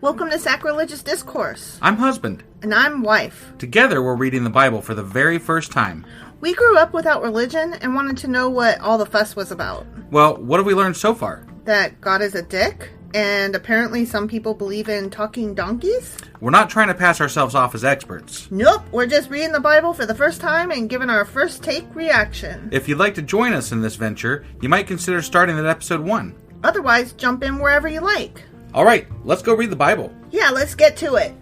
Welcome to Sacrilegious Discourse. I'm husband. And I'm wife. Together we're reading the Bible for the very first time. We grew up without religion and wanted to know what all the fuss was about. Well, what have we learned so far? That God is a dick, and apparently some people believe in talking donkeys? We're not trying to pass ourselves off as experts. Nope, we're just reading the Bible for the first time and giving our first take reaction. If you'd like to join us in this venture, you might consider starting at episode 1. Otherwise, jump in wherever you like. All right, let's go read the Bible. Yeah, let's get to it.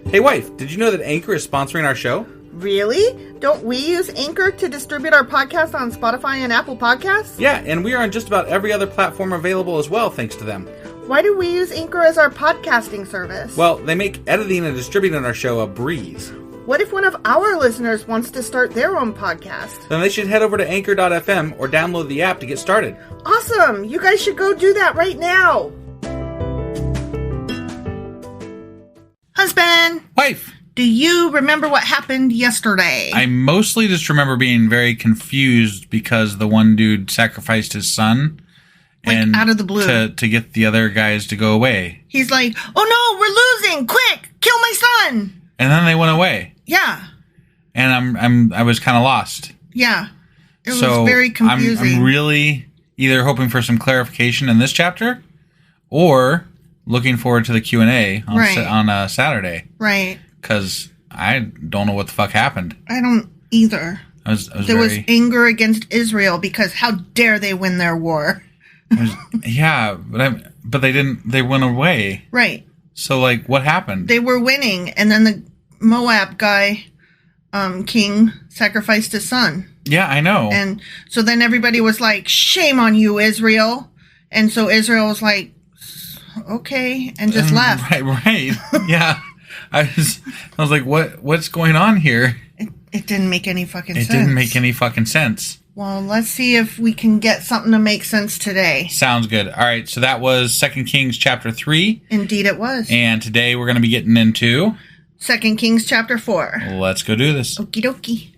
Hey wife, did you know that Anchor is sponsoring our show? Really? Don't we use Anchor to distribute our podcast on Spotify and Apple Podcasts? Yeah, and we are on just about every other platform available as well, thanks to them. Why do we use Anchor as our podcasting service? Well, they make editing and distributing our show a breeze. What if one of our listeners wants to start their own podcast? Then they should head over to anchor.fm or download the app to get started. Awesome! You guys should go do that right now! Husband! Wife! Do you remember what happened yesterday? I mostly just remember being very confused because the one dude sacrificed his son. Like, and out of the blue. To get the other guys to go away. He's like, oh no, we're losing! Quick! Kill my son! And then they went away. Yeah. And I was kind of lost. Yeah. It was very confusing. I'm really either hoping for some clarification in this chapter or looking forward to the Q&A on Saturday. Right. Because I don't know what the fuck happened. I don't either. There was anger against Israel because how dare they win their war? Yeah, but they didn't. They went away. Right. So, like, what happened? They were winning, and then the Moab guy, king, sacrificed his son. Yeah, I know. And so then everybody was like, shame on you, Israel. And so Israel was like, okay, and just left. Right. Yeah. I was like, what's going on here? It didn't make any fucking sense. It didn't make any fucking sense. Well, let's see if we can get something to make sense today. Sounds good. All right, so that was 2 Kings chapter 3. Indeed it was. And today we're going to be getting into 2 Kings chapter 4. Let's go do this. Okie dokie.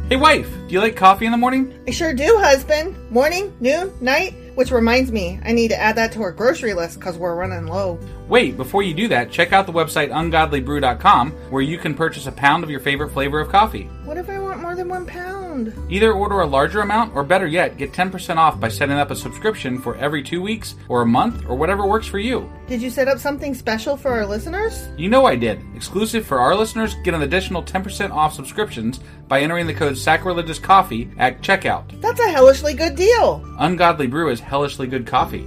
Hey wife, do you like coffee in the morning? I sure do, husband. Morning, noon, night. Which reminds me, I need to add that to our grocery list because we're running low. Wait, before you do that, check out the website ungodlybrew.com where you can purchase a pound of your favorite flavor of coffee. What if I want more than 1 pound? Either order a larger amount, or better yet, get 10% off by setting up a subscription for every 2 weeks, or a month, or whatever works for you. Did you set up something special for our listeners? You know I did. Exclusive for our listeners, get an additional 10% off subscriptions by entering the code SACRILEGIOUSCOFFEE at checkout. That's a hellishly good deal. Ungodly Brew is hellishly good coffee.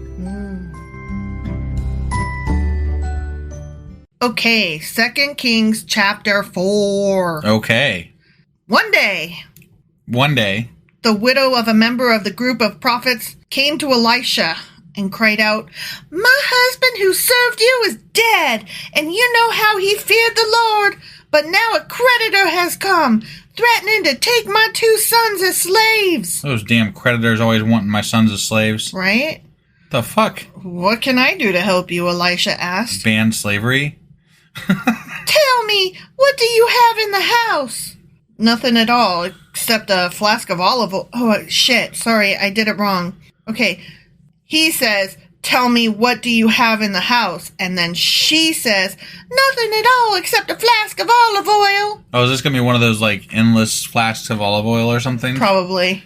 Okay, 2 Kings chapter 4. Okay. One day, the widow of a member of the group of prophets came to Elisha and cried out, my husband who served you is dead, and you know how he feared the Lord. But now a creditor has come, threatening to take my 2 sons as slaves. Those damn creditors always wanting my sons as slaves. Right? The fuck? What can I do to help you? Elisha asked. Ban slavery? Tell me, what do you have in the house? Nothing at all, except a flask of olive oil. Oh, shit. Sorry, I did it wrong. Okay. He says, tell me, what do you have in the house? And then she says, nothing at all except a flask of olive oil. Oh, is this going to be one of those, like, endless flasks of olive oil or something? Probably.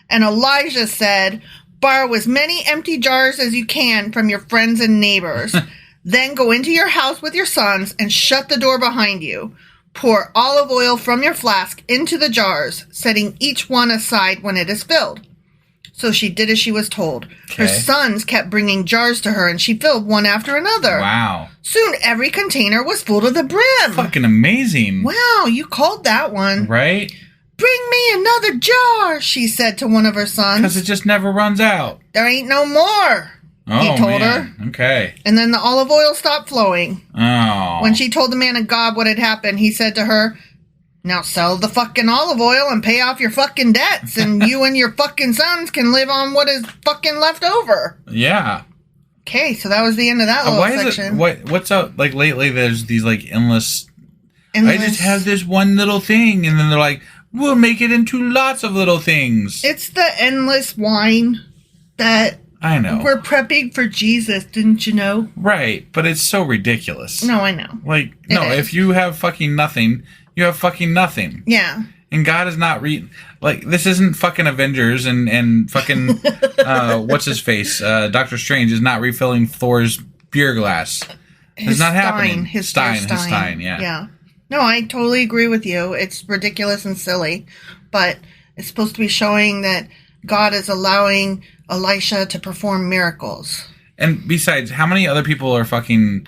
And Elijah said, borrow as many empty jars as you can from your friends and neighbors. Then go into your house with your sons and shut the door behind you. Pour olive oil from your flask into the jars, setting each one aside when it is filled. So she did as she was told. Okay. Her sons kept bringing jars to her, and she filled one after another. Wow. Soon every container was full to the brim. Fucking amazing. Wow, you called that one. Right? Bring me another jar, she said to one of her sons. Because it just never runs out. There ain't no more, he told her. Okay. And then the olive oil stopped flowing. Oh. When she told the man of God what had happened, he said to her, now sell the fucking olive oil and pay off your fucking debts, and you and your fucking sons can live on what is fucking left over. Yeah. Okay, so that was the end of that little section. What's up? Like, lately, there's these, like, endless... I just have this one little thing, and then they're like, we'll make it into lots of little things. It's the endless wine that... I know. We're prepping for Jesus, didn't you know? Right, but it's so ridiculous. No, I know. Like, no, if you have fucking nothing, you have fucking nothing. Yeah. And God is not like, this isn't fucking Avengers and fucking what's his face? Doctor Strange is not refilling Thor's beer glass. It's not happening. His Stein, yeah. Yeah. No, I totally agree with you. It's ridiculous and silly, but it's supposed to be showing that God is allowing Elisha to perform miracles. And besides, how many other people are fucking...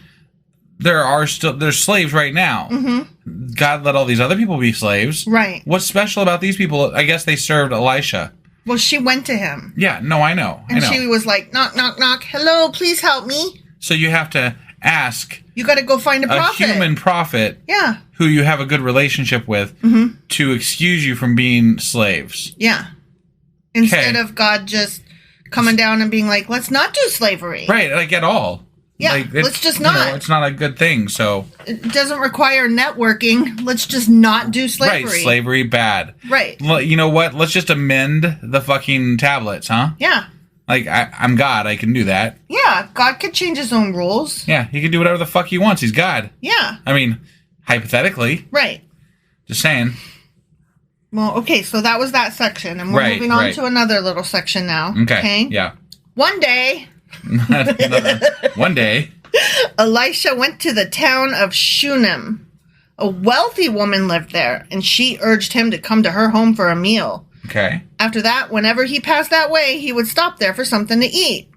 There's slaves right now. Mm-hmm. God let all these other people be slaves. Right. What's special about these people? I guess they served Elisha. Well, she went to him. Yeah, no, I know. And she was like, knock, knock, knock. Hello, please help me. So you have to ask... You got to go find a prophet. A human prophet. Yeah. Who you have a good relationship with to excuse you from being slaves. Yeah. Instead of God just coming down and being like, let's not do slavery. Right, like at all. Yeah, like, let's just not. You know, it's not a good thing, so. It doesn't require networking. Let's just not do slavery. Right, slavery, bad. Right. You know what? Let's just amend the fucking tablets, huh? Yeah. Like, I'm God. I can do that. Yeah, God could change his own rules. Yeah, he can do whatever the fuck he wants. He's God. Yeah. I mean, hypothetically. Right. Just saying. Well, okay, so that was that section, and we're moving on to another little section now. Okay, yeah. One day... One day, Elisha went to the town of Shunem. A wealthy woman lived there, and she urged him to come to her home for a meal. Okay. After that, whenever he passed that way, he would stop there for something to eat.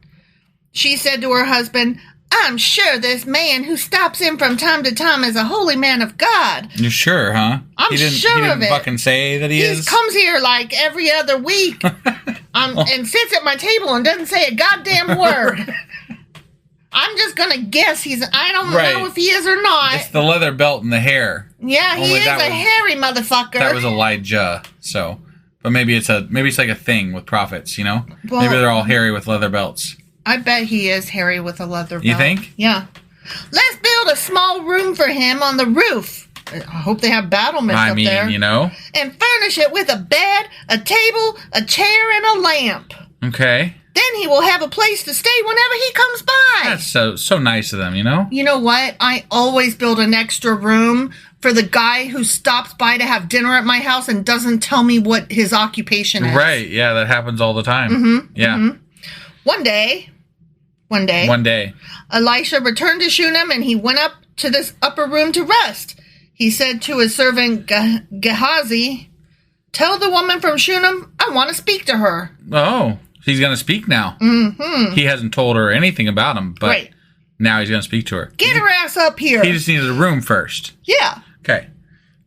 She said to her husband, I'm sure this man who stops in from time to time is a holy man of God. You're sure, huh? He didn't fucking say that he is? He comes here like every other week and sits at my table and doesn't say a goddamn word. I'm just going to guess I don't know if he is or not. It's the leather belt and the hair. Yeah, he is a hairy motherfucker. That was Elijah, so. But maybe it's like a thing with prophets, you know? Well, maybe they're all hairy with leather belts. I bet he is hairy with a leather belt. You think? Yeah. Let's build a small room for him on the roof. I hope they have battlements up there. You know. And furnish it with a bed, a table, a chair, and a lamp. Okay. Then he will have a place to stay whenever he comes by. That's so nice of them, you know? You know what? I always build an extra room for the guy who stops by to have dinner at my house and doesn't tell me what his occupation is. Right, yeah, that happens all the time. Mm-hmm. Yeah. Mm-hmm. One day, Elisha returned to Shunem, and he went up to this upper room to rest. He said to his servant Gehazi, tell the woman from Shunem, I want to speak to her. Oh, he's going to speak now. Mm-hmm. He hasn't told her anything about him, but now he's going to speak to her. Get her ass up here. He just needed a room first. Yeah. Okay.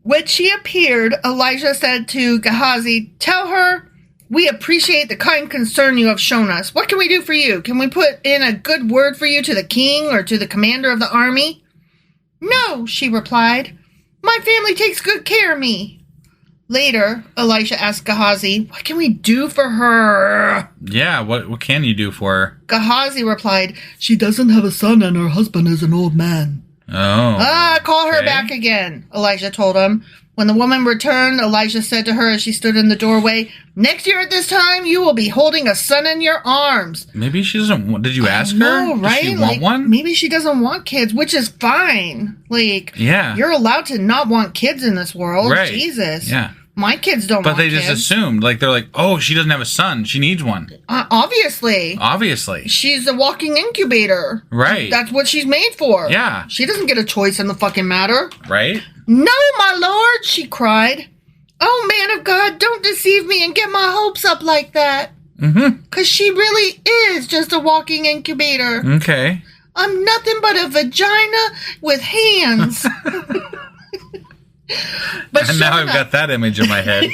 When she appeared, Elijah said to Gehazi, tell her, we appreciate the kind concern you have shown us. What can we do for you? Can we put in a good word for you to the king or to the commander of the army? No, she replied. My family takes good care of me. Later, Elisha asked Gehazi, what can we do for her? Yeah, what can you do for her? Gehazi replied, she doesn't have a son and her husband is an old man. Oh. Call her back again, Elijah told him. When the woman returned, Elijah said to her as she stood in the doorway, next year at this time, you will be holding a son in your arms. Maybe she doesn't want... Did you ask her? No, right? Does she want one? Maybe she doesn't want kids, which is fine. Like, yeah. You're allowed to not want kids in this world. Right. Jesus. Yeah. My kids don't want kids. But they just assumed. Like, they're like, oh, she doesn't have a son. She needs one. Obviously. She's a walking incubator. Right. That's what she's made for. Yeah. She doesn't get a choice in the fucking matter. Right? No, my lord, she cried. Oh, man of God, don't deceive me and get my hopes up like that. Mm-hmm. Because she really is just a walking incubator. Okay. I'm nothing but a vagina with hands. But now I've got that image in my head.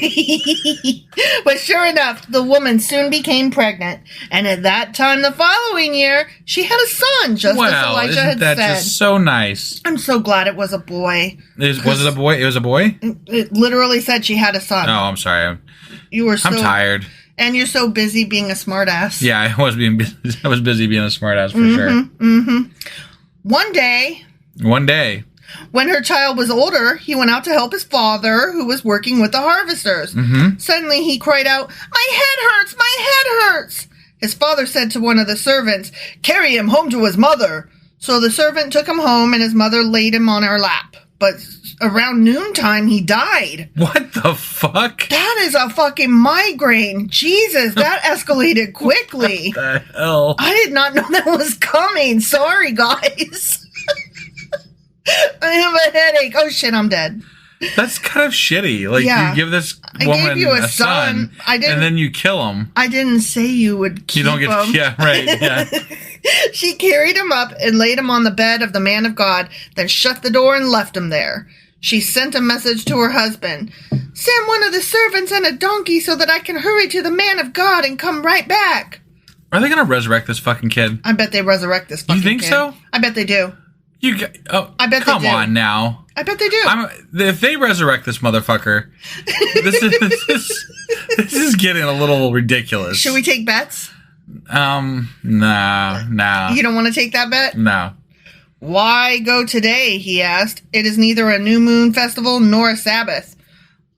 But sure enough, the woman soon became pregnant. And at that time the following year, she had a son, just as Elijah had said. That's just so nice. I'm so glad it was a boy. Was it a boy? It was a boy? It literally said she had a son. Oh, I'm sorry. I'm tired. And you're so busy being a smartass. Yeah, I was busy being a smartass for sure. Mm-hmm. One day, when her child was older, he went out to help his father, who was working with the harvesters. Mm-hmm. Suddenly, he cried out, "My head hurts! My head hurts!" His father said to one of the servants, "Carry him home to his mother." So the servant took him home, and his mother laid him on her lap. But around noontime, he died. What the fuck? That is a fucking migraine. Jesus, that escalated quickly. What the hell? I did not know that was coming. Sorry, guys. I have a headache. Oh, shit, I'm dead. That's kind of shitty. Like, you give this woman gave you a son. and then you kill him. I didn't say you would keep him. Yeah, right, yeah. She carried him up and laid him on the bed of the man of God, then shut the door and left him there. She sent a message to her husband. "Send one of the servants and a donkey so that I can hurry to the man of God and come right back." Are they going to resurrect this fucking kid? I bet they resurrect this fucking kid. You think so? I bet they do. I bet come on now. I bet they do. If they resurrect this motherfucker, this is getting a little ridiculous. Should we take bets? Nah. You don't want to take that bet? No. "Why go today?" he asked. "It is neither a new moon festival nor a Sabbath."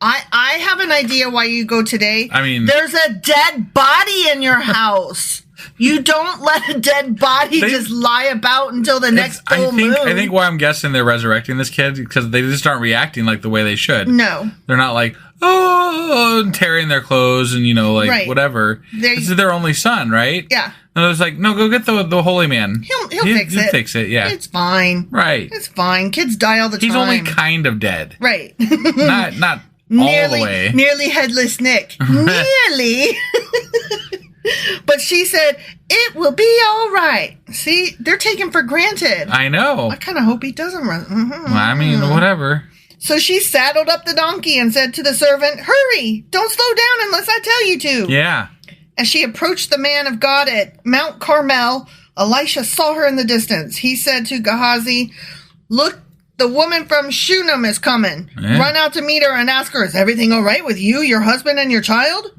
I have an idea why you go today. I mean, there's a dead body in your house. You don't let a dead body just lie about until the next full moon. I think why I'm guessing they're resurrecting this kid because they just aren't reacting like the way they should. No. They're not like, tearing their clothes and, whatever. This is their only son, right? Yeah. And I was like, no, go get the holy man. He'll fix it. He'll fix it, yeah. It's fine. Right. It's fine. Kids die all the time. He's only kind of dead. Right. Not all the way. Nearly headless Nick. Nearly. But she said, "It will be all right." See, they're taken for granted. I know. I kind of hope he doesn't run. Well, I mean, whatever. So she saddled up the donkey and said to the servant, "Hurry! Don't slow down unless I tell you to." Yeah. As she approached the man of God at Mount Carmel, Elisha saw her in the distance. He said to Gehazi, "Look, the woman from Shunem is coming. Yeah. Run out to meet her and ask her, 'Is everything all right with you, your husband, and your child?'"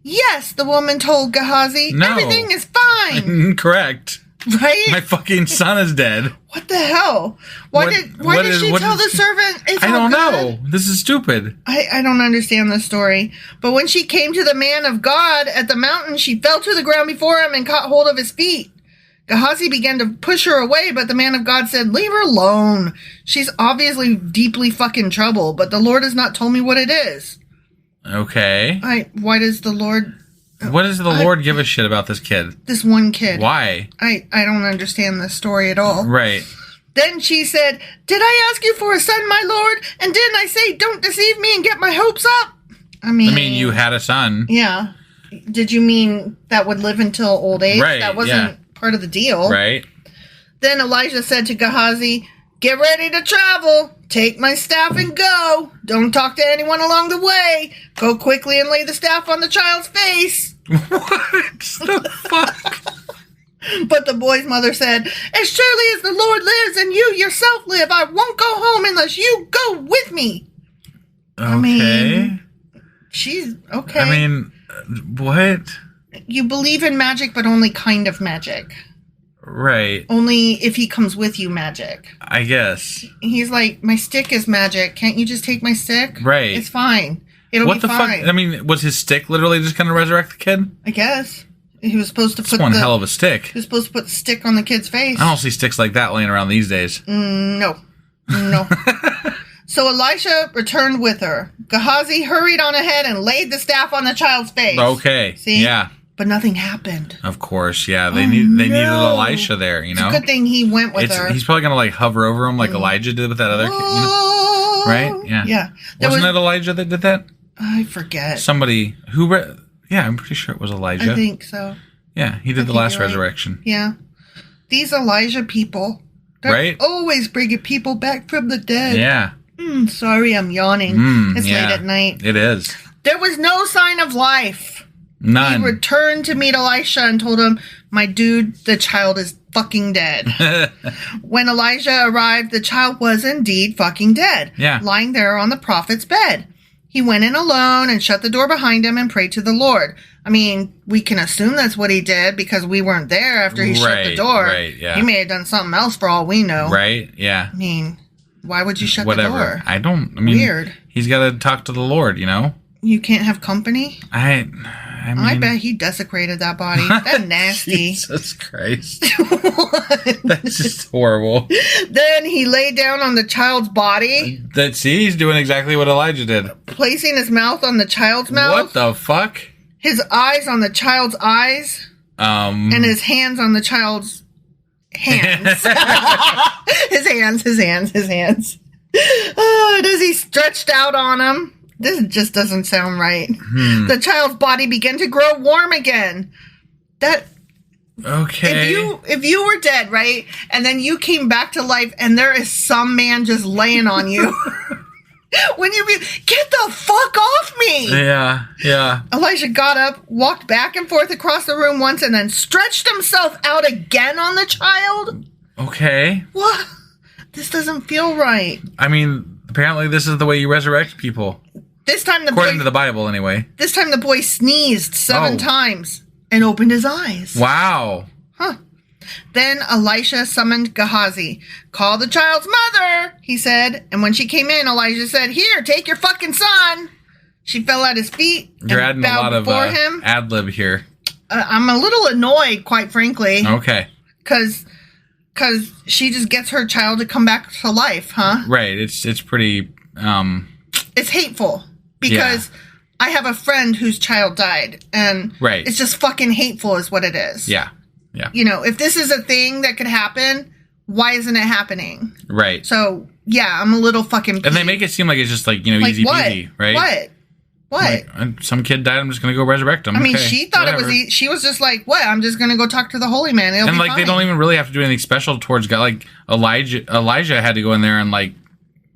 "Yes," the woman told Gehazi. No. "Everything is fine." Correct. Right? My fucking son is dead. What the hell? Why did she tell the servant it's all good? I don't know. This is stupid. I don't understand this story. But when she came to the man of God at the mountain, she fell to the ground before him and caught hold of his feet. Gehazi began to push her away, but the man of God said, "Leave her alone. She's obviously deeply fucking trouble, but the Lord has not told me what it is." Okay. Why does the Lord... What does the Lord give a shit about this kid? This one kid. Why? I don't understand this story at all. Right. Then she said, "Did I ask you for a son, my lord? And didn't I say, 'Don't deceive me and get my hopes up'?" I mean, you had a son. Yeah. Did you mean that would live until old age? Right, That wasn't part of the deal. Right. Then Elijah said to Gehazi, "Get ready to travel. Take my staff and go. Don't talk to anyone along the way. Go quickly and lay the staff on the child's face." What the fuck? But the boy's mother said, "As surely as the Lord lives and you yourself live, I won't go home unless you go with me." Okay. I mean, she's okay. I mean, what? You believe in magic, but only kind of magic. Right. Only if he comes with you magic. I guess. He's like, "My stick is magic. Can't you just take my stick?" Right. It's fine. It'll be fine. What the fuck? I mean, was his stick literally just going to resurrect the kid? I guess. He was supposed to put one hell of a stick. He was supposed to put the stick on the kid's face. I don't see sticks like that laying around these days. No. So Elisha returned with her. Gehazi hurried on ahead and laid the staff on the child's face. Okay. See? Yeah. But nothing happened. Of course, yeah. They needed Elisha there, you know? It's a good thing he went with her. He's probably going to hover over him like Elijah did with that other kid. You know? Right? Yeah. Yeah. Wasn't it Elijah that did that? I forget. Somebody who... Yeah, I'm pretty sure it was Elijah. I think so. Yeah, he did the last resurrection. Yeah. These Elijah people. They're always bringing people back from the dead. Yeah. Sorry, I'm yawning. It's late at night. It is. There was no sign of life. None. He returned to meet Elisha and told him, "My dude, the child is fucking dead." When Elijah arrived, the child was indeed fucking dead. Yeah. Lying there on the prophet's bed. He went in alone and shut the door behind him and prayed to the Lord. I mean, we can assume that's what he did because we weren't there after he shut the door. Right, yeah. He may have done something else for all we know. Right, yeah. I mean, why would you shut the door? I mean, weird. He's got to talk to the Lord, you know? You can't have company? I mean, I bet he desecrated that body. That's nasty. Jesus Christ. That's just horrible. Then he lay down on the child's body. He's doing exactly what Elijah did. Placing his mouth on the child's mouth. What the fuck? His eyes on the child's eyes. And his hands on the child's hands. his hands. Oh, does he stretched out on him? This just doesn't sound right. The child's body began to grow warm again. Okay. If you were dead, right, and then you came back to life, and there is some man just laying on you, when you get the fuck off me. Yeah. Elisha got up, walked back and forth across the room once, and then stretched himself out again on the child. Okay. What? This doesn't feel right. I mean, apparently this is the way you resurrect people. This time according to the Bible, anyway. This time the boy sneezed 7 times and opened his eyes. Wow. Huh. Then Elisha summoned Gehazi. Call the child's mother, he said. And when she came in, Elijah said, here, take your fucking son. She fell at his feet You're adding a lot of ad-lib here. I'm a little annoyed, quite frankly. Okay. Because she just gets her child to come back to life, huh? Right. It's pretty... It's hateful. Because I have a friend whose child died. And it's just fucking hateful is what it is. Yeah. You know, if this is a thing that could happen, why isn't it happening? Right. So, yeah, I'm a little fucking... And they make it seem like it's just like, easy peasy, right? What? Like, some kid died, I'm just going to go resurrect him. I mean, she thought it was... She was just like, what? I'm just going to go talk to the holy man. It'll be fine. They don't even really have to do anything special towards God. Like, Elijah had to go in there and, like,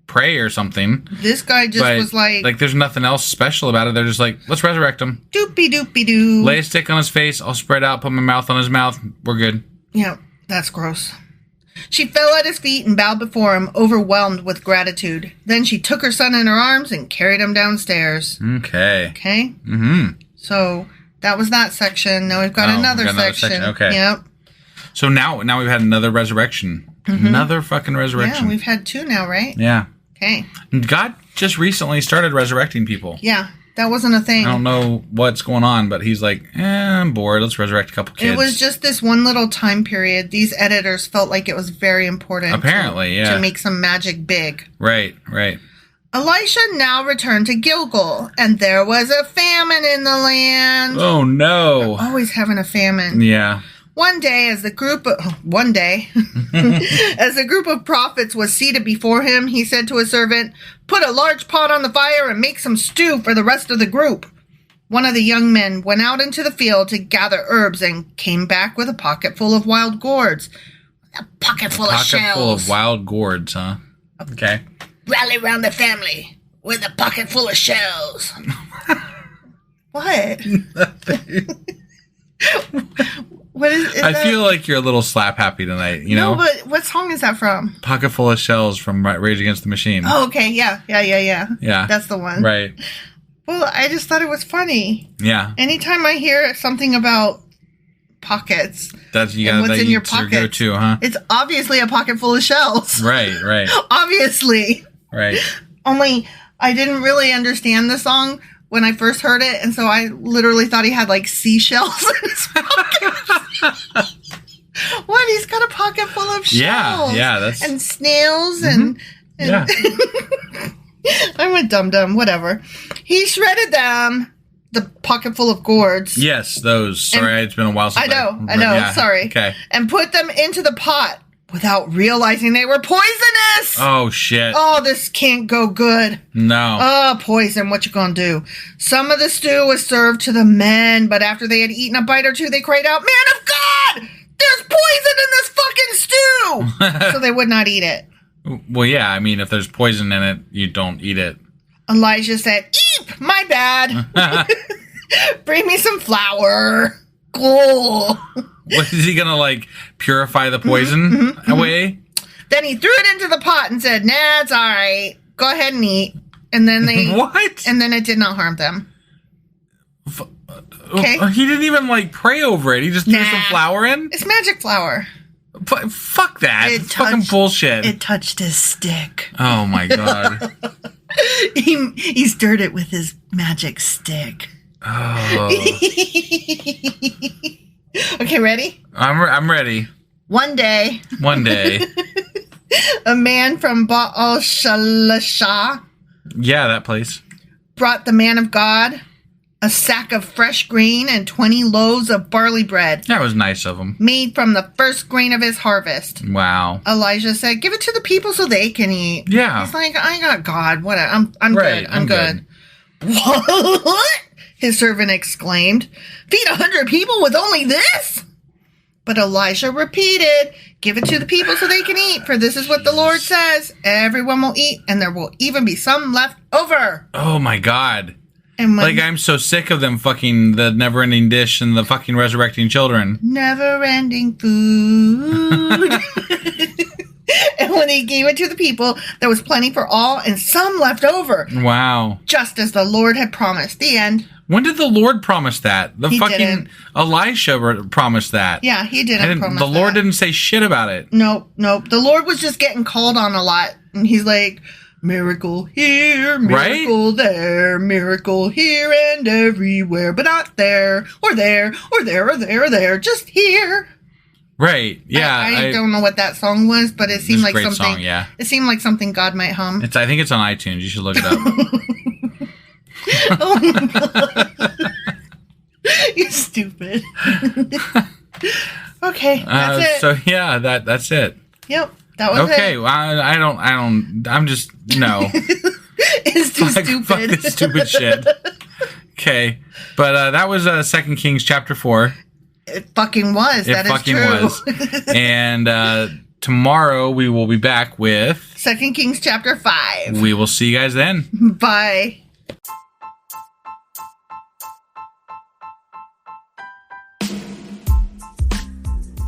pray or something. This guy just was like... Like, there's nothing else special about it. They're just like, let's resurrect him. Doopy-doopy-doo. Lay a stick on his face. I'll spread out, put my mouth on his mouth. We're good. Yeah, that's gross. She fell at his feet and bowed before him, overwhelmed with gratitude. Then she took her son in her arms and carried him downstairs. Okay? Mm-hmm. So, that was that section. Now we've got another section. Okay. Yep. So now we've had another resurrection. Mm-hmm. Another fucking resurrection. Yeah, we've had 2 now, right? Yeah. Okay. God just recently started resurrecting people. Yeah, that wasn't a thing. I don't know what's going on, but he's like, I'm bored. Let's resurrect a couple kids. It was just this one little time period. These editors felt like it was very important. Apparently, to make some magic big. Right. Elisha now returned to Gilgal, and there was a famine in the land. Oh, no. They're always having a famine. Yeah. One day, as the group of prophets was seated before him, he said to his servant, put a large pot on the fire and make some stew for the rest of the group. One of the young men went out into the field to gather herbs and came back with a pocket full of wild gourds. A pocket full of shells. Full of wild gourds, huh? Okay. Rally round the family with a pocket full of shells. What? What is I feel like you're a little slap happy tonight, No, but what song is that from? Pocket Full of Shells from Rage Against the Machine. Oh, okay. Yeah. Yeah. That's the one. Right. Well, I just thought it was funny. Yeah. Anytime I hear something about pockets, what's in your pocket, your go-to, huh? It's obviously a pocket full of shells. Right. Obviously. Right. Only I didn't really understand the song when I first heard it, and so I literally thought he had like seashells in his pocket. What? He's got a pocket full of shells. Yeah, that's... And snails and yeah. I'm a dum-dum, whatever. He shredded them, the pocket full of gourds. Yes, those. Sorry, it's been a while since I know, yeah. Sorry. Okay. And put them into the pot without realizing they were poisonous. Oh, shit. Oh, this can't go good. No. Oh, poison. What you gonna do? Some of the stew was served to the men, but after they had eaten a bite or two, they cried out, "Man of God! There's poison in this fucking stew!" So they would not eat it. Well, yeah, I mean, if there's poison in it, you don't eat it. Elijah said, "Eep! My bad. Bring me some flour." Cool. What, is he gonna, like, purify the poison away? Then he threw it into the pot and said, "Nah, it's all right. Go ahead and eat." And then they... What? And then it did not harm them. Okay. He didn't even, like, pray over it. He just threw some flour in? It's magic flour. Fuck that. It's fucking bullshit. It touched his stick. Oh, my God. He stirred it with his magic stick. Oh. Okay, ready? I'm ready. One day, a man from Baal Shalisha, that place, brought the man of God a sack of fresh grain and 20 loaves of barley bread. That was nice of him. Made from the first grain of his harvest. Wow. Elijah said, give it to the people so they can eat. Yeah. He's like, I got God. Whatever. I'm right, good. I'm good. What? His servant exclaimed. Feed 100 people with only this? But Elisha repeated, give it to the people so they can eat, for this is what the Lord says. Everyone will eat, and there will even be some left over. Oh, my God. And like, I'm so sick of them fucking the never-ending dish and the fucking resurrecting children. Never-ending food. And when he gave it to the people, there was plenty for all and some left over. Wow. Just as the Lord had promised. The end. When did the Lord promise that? He didn't. Elisha promised that. Yeah, he didn't promise that. The Lord didn't say shit about it. Nope. The Lord was just getting called on a lot. And he's like, miracle here, miracle there, miracle here and everywhere, but not there, or there, or there, or there, or there, just here. Right. Yeah. I don't know what that song was, but it seemed like something. Song, yeah. It seemed like something God might hum. I think it's on iTunes. You should look it up. Oh my God. You're stupid. Okay, that's it. So yeah, that's it. Yep, that was it. Okay, well, I'm just no. It's too stupid. Fuck this stupid shit. Okay, but that was 2 Kings chapter 4. It fucking was. That is true. Was. And tomorrow we will be back with 2 Kings chapter 5. We will see you guys then. Bye.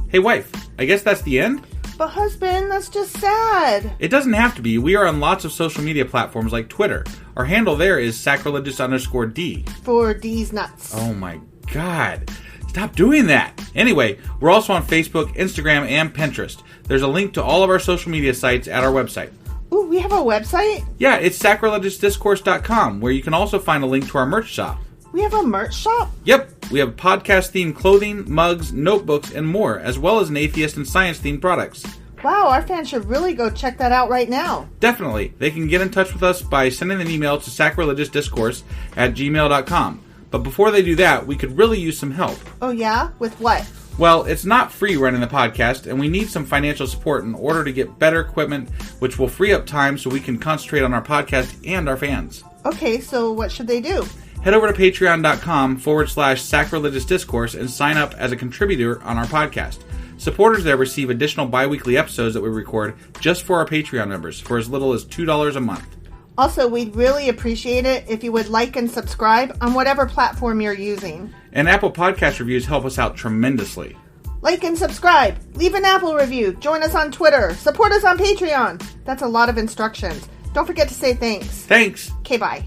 Hey, wife, I guess that's the end? But husband, that's just sad. It doesn't have to be. We are on lots of social media platforms like Twitter. Our handle there is sacrilegious_D. For D's nuts. Oh my God. Stop doing that. Anyway, we're also on Facebook, Instagram, and Pinterest. There's a link to all of our social media sites at our website. Ooh, we have a website? Yeah, it's sacrilegiousdiscourse.com, where you can also find a link to our merch shop. We have a merch shop? Yep, we have podcast-themed clothing, mugs, notebooks, and more, as well as an atheist and science-themed products. Wow, our fans should really go check that out right now. Definitely. They can get in touch with us by sending an email to sacrilegiousdiscourse@gmail.com. But before they do that, we could really use some help. Oh yeah? With what? Well, it's not free running the podcast, and we need some financial support in order to get better equipment, which will free up time so we can concentrate on our podcast and our fans. Okay, so what should they do? Head over to patreon.com/sacrilegiousdiscourse and sign up as a contributor on our podcast. Supporters there receive additional bi-weekly episodes that we record just for our Patreon members for as little as $2 a month. Also, we'd really appreciate it if you would like and subscribe on whatever platform you're using. And Apple Podcast reviews help us out tremendously. Like and subscribe. Leave an Apple review. Join us on Twitter. Support us on Patreon. That's a lot of instructions. Don't forget to say thanks. Thanks. Okay, bye.